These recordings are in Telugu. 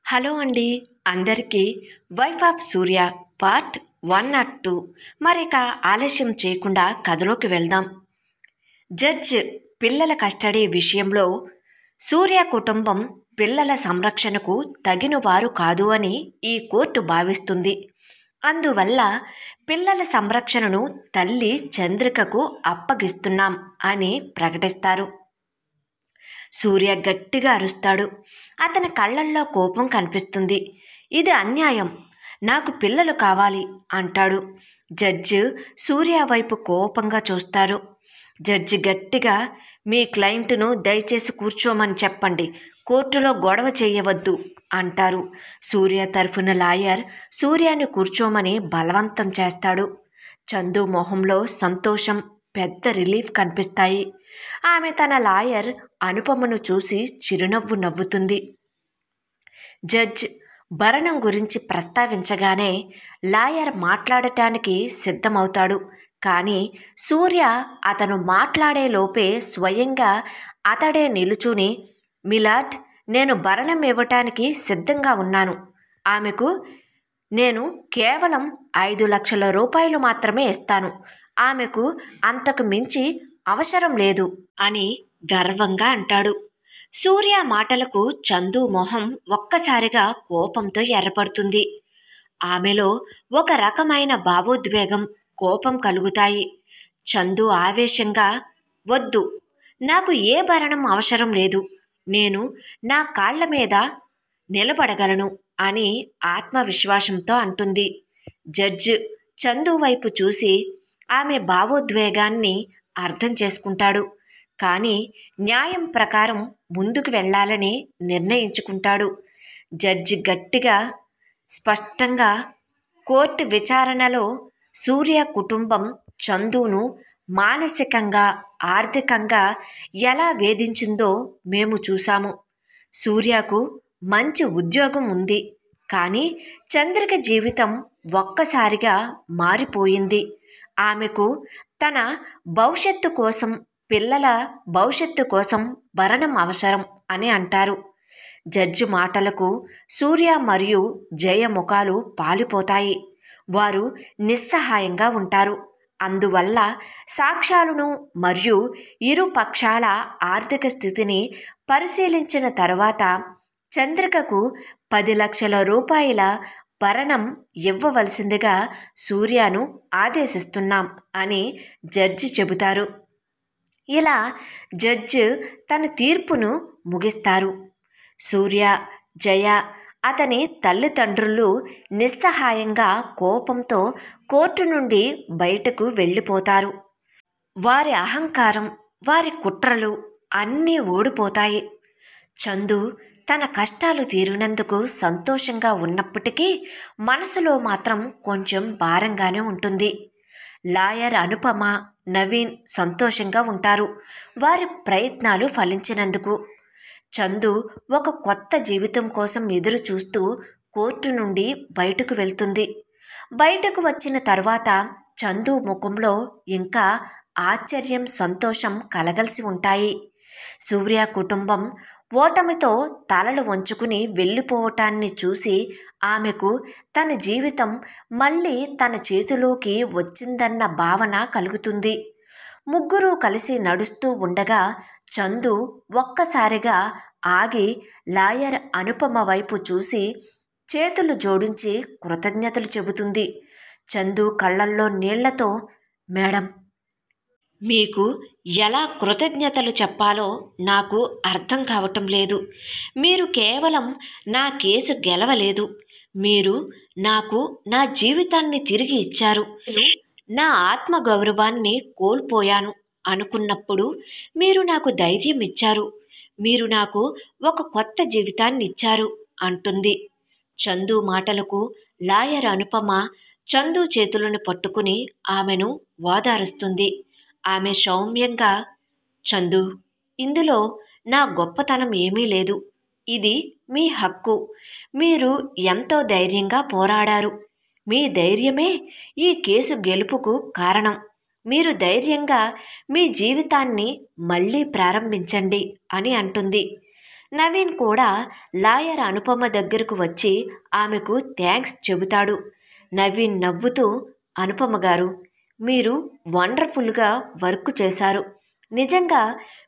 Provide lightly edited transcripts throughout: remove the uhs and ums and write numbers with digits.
హలో అండి అందరికీ వైఫ్ ఆఫ్ సూర్య పార్ట్ 1 2. మరిక ఆలస్యం చేయకుండా కథలోకి వెళ్దాం. జడ్జ్ పిల్లల కస్టడీ విషయంలో సూర్య కుటుంబం పిల్లల సంరక్షణకు తగినవారు కాదు అని ఈ కోర్టు భావిస్తుంది. అందువల్ల పిల్లల సంరక్షణను తల్లి చంద్రికకు అప్పగిస్తున్నాం అని ప్రకటిస్తారు. సూర్య గట్టిగా అరుస్తాడు. అతని కళ్ళల్లో కోపం కనిపిస్తుంది. ఇది అన్యాయం, నాకు పిల్లలు కావాలి అంటాడు. జడ్జి సూర్య వైపు కోపంగా చూస్తారు. జడ్జి గట్టిగా, మీ క్లయింట్ను దయచేసి కూర్చోమని చెప్పండి, కోర్టులో గొడవ చేయవద్దు అంటారు. సూర్య తరఫున లాయర్ సూర్యాని కూర్చోమని బలవంతం చేస్తాడు. చందు మొహంలో సంతోషం, పెద్ద రిలీఫ్ కనిపిస్తాయి. ఆమె తన లాయర్ అనుపమను చూసి చిరునవ్వు నవ్వుతుంది. జడ్జ్ భరణం గురించి ప్రస్తావించగానే లాయర్ మాట్లాడటానికి సిద్ధమవుతాడు. కానీ సూర్య అతను మాట్లాడే లోపే స్వయంగా అతడే నిలుచుని, మిలార్డ్, నేను భరణం ఇవ్వటానికి సిద్ధంగా ఉన్నాను. ఆమెకు నేను కేవలం 5 లక్షల రూపాయలు మాత్రమే ఇస్తాను. ఆమెకు అంతకు మించి అవసరం లేదు అని గర్వంగా అంటాడు. సూర్య మాటలకు చందు మొహం ఒక్కసారిగా కోపంతో ఎర్రపడుతుంది. ఆమెలో ఒక రకమైన భావోద్వేగం, కోపం కలుగుతాయి. చందు ఆవేశంగా, వద్దు, నాకు ఏ భరణం అవసరం లేదు, నేను నా కాళ్ల మీద నిలబడగలను అని ఆత్మవిశ్వాసంతో అంటుంది. జడ్జ్ చందు వైపు చూసి ఆమె భావోద్వేగాన్ని అర్థం చేసుకుంటాడు. కానీ న్యాయం ప్రకారం ముందుకు వెళ్ళాలని నిర్ణయించుకుంటాడు. జడ్జి గట్టిగా, స్పష్టంగా, కోర్టు విచారణలో సూర్య కుటుంబం చందును మానసికంగా, ఆర్థికంగా ఎలా వేధించిందో మేము చూశాము. సూర్యకు మంచి ఉద్యోగం ఉంది, కానీ చంద్రిక జీవితం ఒక్కసారిగా మారిపోయింది. ఆమెకు తన భవిష్యత్తు కోసం, పిల్లల భవిష్యత్తు కోసం భరణం అవసరం అని అంటారు. జడ్జి మాటలకు సూర్య మరియు జయ ముఖాలు పాలిపోతాయి. వారు నిస్సహాయంగా ఉంటారు. అందువల్ల సాక్ష్యాలను మరియు ఇరు పక్షాల ఆర్థిక స్థితిని పరిశీలించిన తర్వాత చంద్రికకు 10 లక్షల రూపాయల భరణం ఇవ్వవలసిందిగా సూర్యను ఆదేశిస్తున్నాం అని జడ్జి చెబుతారు. ఇలా జడ్జి తన తీర్పును ముగిస్తారు. సూర్య, జయ, అతని తల్లిదండ్రులు నిస్సహాయంగా, కోపంతో కోర్టు నుండి బయటకు వెళ్ళిపోతారు. వారి అహంకారం, వారి కుట్రలు అన్నీ ఓడిపోతాయి. చందు తన కష్టాలు తీరినందుకు సంతోషంగా ఉన్నప్పటికీ మనసులో మాత్రం కొంచెం భారంగానే ఉంటుంది. లాయర్ అనుపమ, నవీన్ సంతోషంగా ఉంటారు, వారి ప్రయత్నాలు ఫలించినందుకు. చందు ఒక కొత్త జీవితం కోసం ఎదురు చూస్తూ కోర్టు నుండి బయటకు వెళ్తుంది. బయటకు వచ్చిన తర్వాత చందు ముఖంలో ఇంకా ఆశ్చర్యం, సంతోషం కలగలిసి ఉంటాయి. సూర్య కుటుంబం ఓటమితో తలలు వంచుకుని వెళ్ళిపోవటాన్ని చూసి ఆమెకు తన జీవితం మళ్ళీ తన చేతిలోకి వచ్చిందన్న భావన కలుగుతుంది. ముగ్గురు కలిసి నడుస్తూ ఉండగా చందు ఒక్కసారిగా ఆగి లాయర్ అనుపమ వైపు చూసి చేతులు జోడించి కృతజ్ఞతలు చెబుతుంది. చందు కళ్ళల్లో నీళ్లతో, మేడం, మీకు ఎలా కృతజ్ఞతలు చెప్పాలో నాకు అర్థం కావటం లేదు. మీరు కేవలం నా కేసు గెలవలేదు, మీరు నాకు నా జీవితాన్ని తిరిగి ఇచ్చారు. నా ఆత్మగౌరవాన్ని కోల్పోయాను అనుకున్నప్పుడు మీరు నాకు ధైర్యం ఇచ్చారు, మీరు నాకు ఒక కొత్త జీవితాన్ని ఇచ్చారు అంటుంది. చందు మాటలకు లాయర్ అనుపమ చందు చేతులను పట్టుకుని ఆమెను ఓదారుస్తుంది. ఆమె సౌమ్యంగా, చందు, ఇందులో నా గొప్పతనం ఏమీ లేదు, ఇది మీ హక్కు. మీరు ఎంతో ధైర్యంగా పోరాడారు, మీ ధైర్యమే ఈ కేసు గెలుపుకు కారణం. మీరు ధైర్యంగా మీ జీవితాన్ని మళ్ళీ ప్రారంభించండి అని అంటుంది. నవీన్ కూడా లాయర్ అనుపమ దగ్గరకు వచ్చి ఆమెకు థ్యాంక్స్ చెబుతాడు. నవీన్ నవ్వుతూ, అనుపమ గారు, మీరు వండర్ఫుల్గా వర్క్ చేశారు. నిజంగా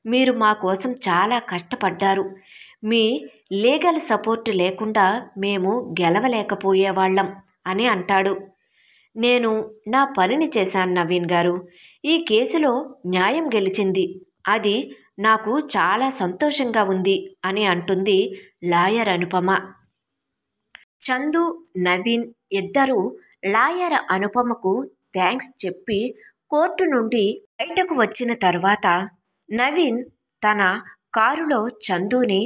మీరు మా కోసం చాలా కష్టపడ్డారు. మీ లీగల్ సపోర్ట్ లేకుండా మేము గెలవలేకపోయేవాళ్ళం అని అంటాడు. నేను నా పనిని చేశాను నవీన్ గారు. ఈ కేసులో న్యాయం గెలిచింది. అది నాకు చాలా సంతోషంగా ఉంది అని అంటుంది లాయర్ అనుపమ. చందు, నవీన్ ఇద్దరూ లాయర్ అనుపమకు థ్యాంక్స్ చెప్పి కోర్టు నుండి బయటకు వచ్చిన తరువాత నవీన్ తన కారులో చందుని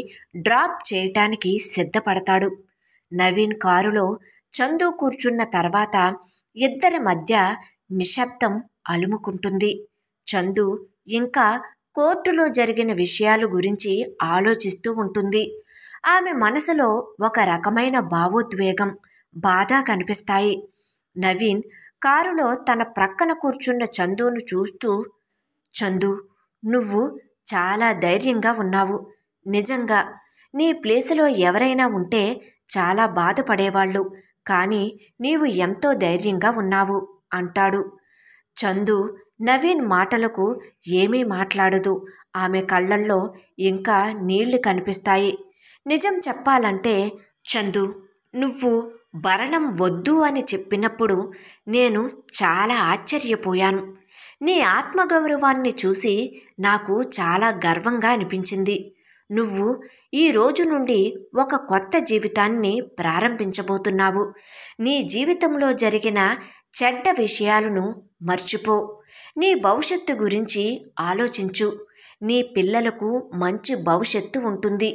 డ్రాప్ చేయటానికి సిద్ధపడతాడు. నవీన్ కారులో చందు కూర్చున్న తర్వాత ఇద్దరి మధ్య నిశ్శబ్దం అలుముకుంటుంది. చందు ఇంకా కోర్టులో జరిగిన విషయాల గురించి ఆలోచిస్తూ ఉంటుంది. ఆమె మనసులో ఒక రకమైన భావోద్వేగం, బాధ కనిపిస్తాయి. నవీన్ కారులో తన ప్రక్కన కూర్చున్న చందును చూస్తూ, చందు, నువ్వు చాలా ధైర్యంగా ఉన్నావు. నిజంగా నీ ప్లేసులో ఎవరైనా ఉంటే చాలా బాధపడేవాళ్ళు. కానీ నీవు ఎంతో ధైర్యంగా ఉన్నావు అంటాడు. చందు నవీన్ మాటలకు ఏమీ మాట్లాడదు. ఆమె కళ్ళల్లో ఇంకా నీళ్లు కనిపిస్తాయి. నిజం చెప్పాలంటే చందు, నువ్వు భరణం వద్దు అని చెప్పినప్పుడు నేను చాలా ఆశ్చర్యపోయాను. నీ ఆత్మగౌరవాన్ని చూసి నాకు చాలా గర్వంగా అనిపించింది. నువ్వు ఈ రోజు నుండి ఒక కొత్త జీవితాన్ని ప్రారంభించబోతున్నావు. నీ జీవితంలో జరిగిన చెడ్డ విషయాలను మర్చిపో. నీ భవిష్యత్తు గురించి ఆలోచించు. నీ పిల్లలకు మంచి భవిష్యత్తు ఉంటుంది.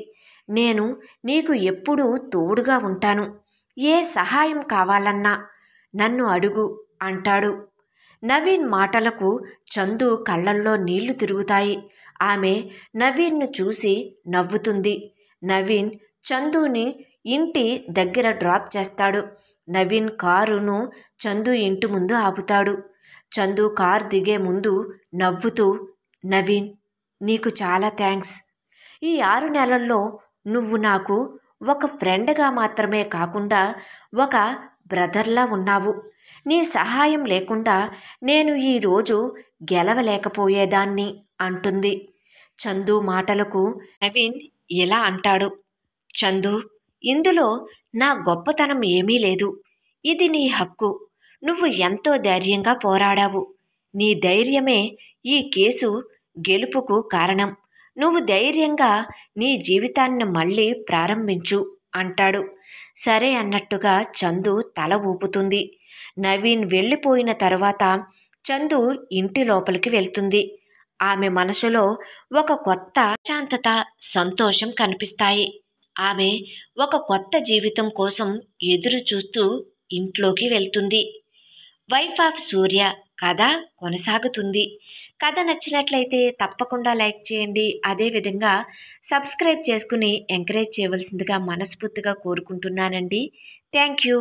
నేను నీకు ఎప్పుడూ తోడుగా ఉంటాను. ఏ సహాయం కావాలన్నా నన్ను అడుగు అంటాడు. నవీన్ మాటలకు చందు కళ్ళల్లో నీళ్లు తిరుగుతాయి. ఆమె నవీన్ను చూసి నవ్వుతుంది. నవీన్ చందుని ఇంటి దగ్గర డ్రాప్ చేస్తాడు. నవీన్ కారును చందు ఇంటి ముందు ఆపుతాడు. చందు కారు దిగే ముందు నవ్వుతూ, నవీన్, నీకు చాలా థ్యాంక్స్. ఈ 6 నెలల్లో నువ్వు నాకు ఒక ఫ్రెండ్గా మాత్రమే కాకుండా ఒక బ్రదర్లా ఉన్నావు. నీ సహాయం లేకుండా నేను ఈరోజు గెలవలేకపోయేదాన్ని అంటుంది. చందు మాటలకు నవీన్ ఇలా అంటాడు. చందు, ఇందులో నా గొప్పతనం ఏమీ లేదు. ఇది నీ హక్కు. నువ్వు ఎంతో ధైర్యంగా పోరాడావు. నీ ధైర్యమే ఈ కేసు గెలుపుకు కారణం. నువ్వు ధైర్యంగా నీ జీవితాన్ని మళ్ళీ ప్రారంభించు అంటాడు. సరే అన్నట్టుగా చందు తల ఊపుతుంది. నవీన్ వెళ్ళిపోయిన తర్వాత చందు ఇంటి లోపలికి వెళ్తుంది. ఆమె మనసులో ఒక కొత్త శాంతత, సంతోషం కనిపిస్తాయి. ఆమె ఒక కొత్త జీవితం కోసం ఎదురు చూస్తూ ఇంట్లోకి వెళ్తుంది. వైఫ్ ఆఫ్ సూర్య కథ కొనసాగుతుంది. కథ నచ్చినట్లయితే తప్పకుండా లైక్ చేయండి. అదేవిధంగా సబ్స్క్రైబ్ చేసుకుని ఎంకరేజ్ చేయవలసిందిగా మనస్ఫూర్తిగా కోరుకుంటున్నానండి. Thank you.